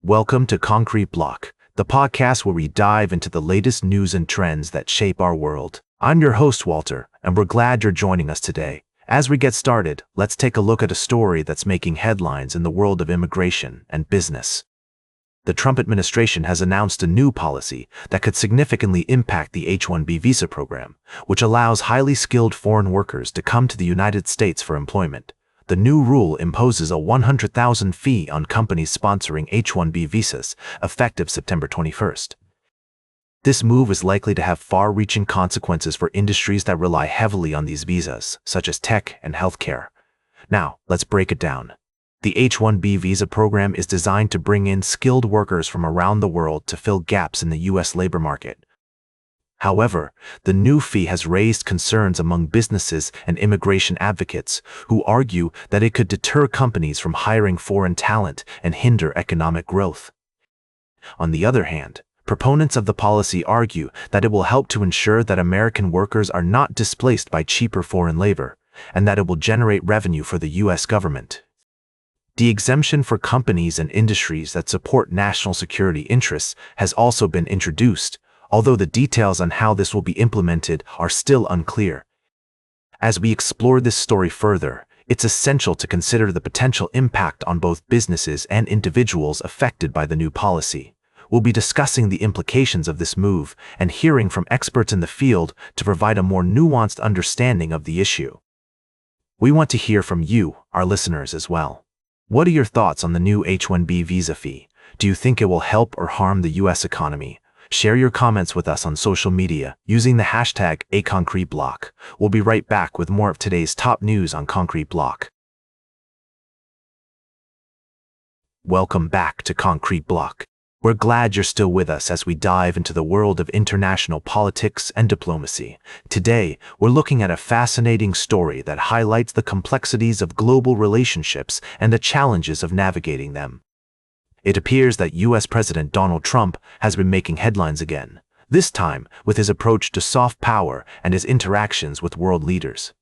Welcome to Concrete Block, the podcast where we dive into the latest news and trends that shape our world. I'm your host, Walter, and we're glad you're joining us today. As we get started, let's take a look at a story that's making headlines in the world of immigration and business. The Trump administration has announced a new policy that could significantly impact the H-1B visa program, which allows highly skilled foreign workers to come to the United States for employment. The new rule imposes a $100,000 fee on companies sponsoring H-1B visas, effective September 21st. This move is likely to have far-reaching consequences for industries that rely heavily on these visas, such as tech and healthcare. Now, let's break it down. The H-1B visa program is designed to bring in skilled workers from around the world to fill gaps in the U.S. labor market. However, the new fee has raised concerns among businesses and immigration advocates who argue that it could deter companies from hiring foreign talent and hinder economic growth. On the other hand, proponents of the policy argue that it will help to ensure that American workers are not displaced by cheaper foreign labor, and that it will generate revenue for the U.S. government. The exemption for companies and industries that support national security interests has also been introduced, although the details on how this will be implemented are still unclear. As we explore this story further, it's essential to consider the potential impact on both businesses and individuals affected by the new policy. We'll be discussing the implications of this move and hearing from experts in the field to provide a more nuanced understanding of the issue. We want to hear from you, our listeners, as well. What are your thoughts on the new H-1B visa fee? Do you think it will help or harm the U.S. economy? Share your comments with us on social media using the hashtag #AConcreteBlock. We'll be right back with more of today's top news on Concrete Block. Welcome back to Concrete Block. We're glad you're still with us as we dive into the world of international politics and diplomacy. Today, we're looking at a fascinating story that highlights the complexities of global relationships and the challenges of navigating them. It appears that U.S. President Donald Trump has been making headlines again, this time with his approach to soft power and his interactions with world leaders.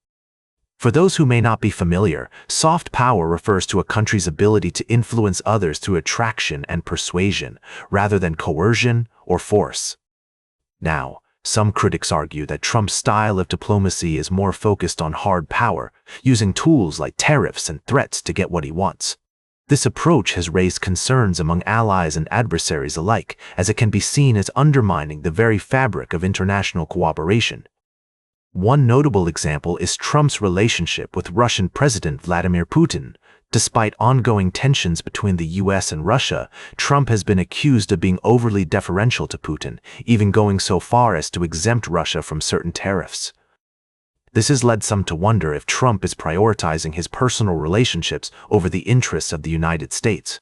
For those who may not be familiar, soft power refers to a country's ability to influence others through attraction and persuasion, rather than coercion or force. Now, some critics argue that Trump's style of diplomacy is more focused on hard power, using tools like tariffs and threats to get what he wants. This approach has raised concerns among allies and adversaries alike, as it can be seen as undermining the very fabric of international cooperation. One notable example is Trump's relationship with Russian President Vladimir Putin. Despite ongoing tensions between the U.S. and Russia, Trump has been accused of being overly deferential to Putin, even going so far as to exempt Russia from certain tariffs. This has led some to wonder if Trump is prioritizing his personal relationships over the interests of the United States.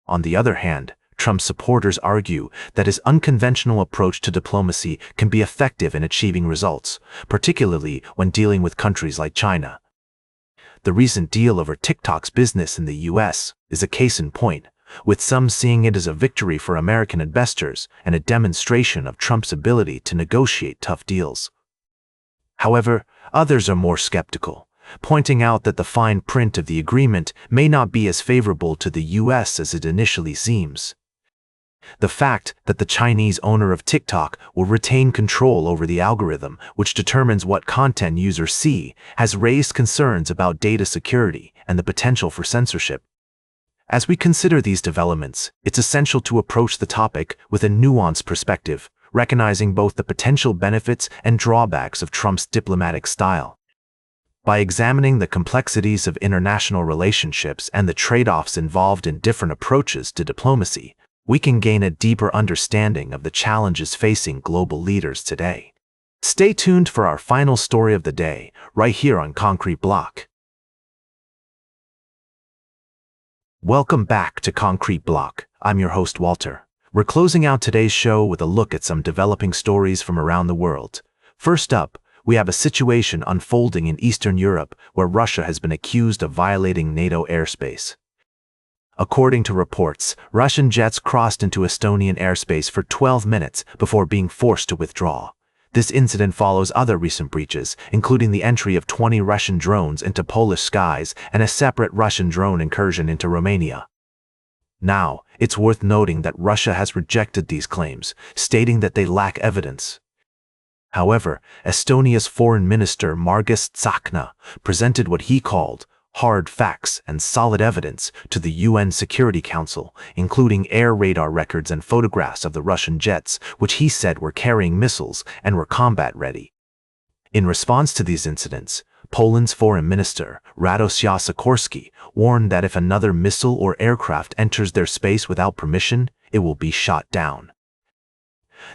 On the other hand, Trump's supporters argue that his unconventional approach to diplomacy can be effective in achieving results, particularly when dealing with countries like China. The recent deal over TikTok's business in the U.S. is a case in point, with some seeing it as a victory for American investors and a demonstration of Trump's ability to negotiate tough deals. However, others are more skeptical, pointing out that the fine print of the agreement may not be as favorable to the U.S. as it initially seems. The fact that the Chinese owner of TikTok will retain control over the algorithm, which determines what content users see, has raised concerns about data security and the potential for censorship. As we consider these developments, it's essential to approach the topic with a nuanced perspective, recognizing both the potential benefits and drawbacks of Trump's diplomatic style. By examining the complexities of international relationships and the trade-offs involved in different approaches to diplomacy, we can gain a deeper understanding of the challenges facing global leaders today. Stay tuned for our final story of the day, right here on Concrete Block. Welcome back to Concrete Block. I'm your host, Walter. We're closing out today's show with a look at some developing stories from around the world. First up, we have a situation unfolding in Eastern Europe where Russia has been accused of violating NATO airspace. According to reports, Russian jets crossed into Estonian airspace for 12 minutes before being forced to withdraw. This incident follows other recent breaches, including the entry of 20 Russian drones into Polish skies and a separate Russian drone incursion into Romania. Now, It's worth noting that Russia has rejected these claims, stating that they lack evidence. However, Estonia's Foreign Minister Margus Tsahkna presented what he called hard facts and solid evidence to the UN Security Council, including air radar records and photographs of the Russian jets, which he said were carrying missiles and were combat-ready. In response to these incidents, Poland's Foreign Minister, Radosław Sikorski, warned that if another missile or aircraft enters their space without permission, it will be shot down.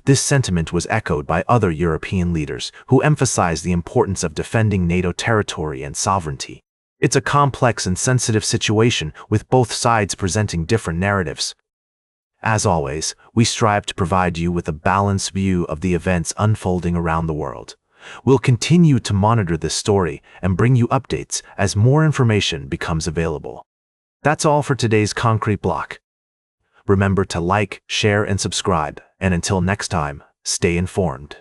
This sentiment was echoed by other European leaders who emphasized the importance of defending NATO territory and sovereignty. It's a complex and sensitive situation with both sides presenting different narratives. As always, we strive to provide you with a balanced view of the events unfolding around the world. We'll continue to monitor this story and bring you updates as more information becomes available. That's all for today's Concrete Block. Remember to like, share, and subscribe, and until next time, stay informed.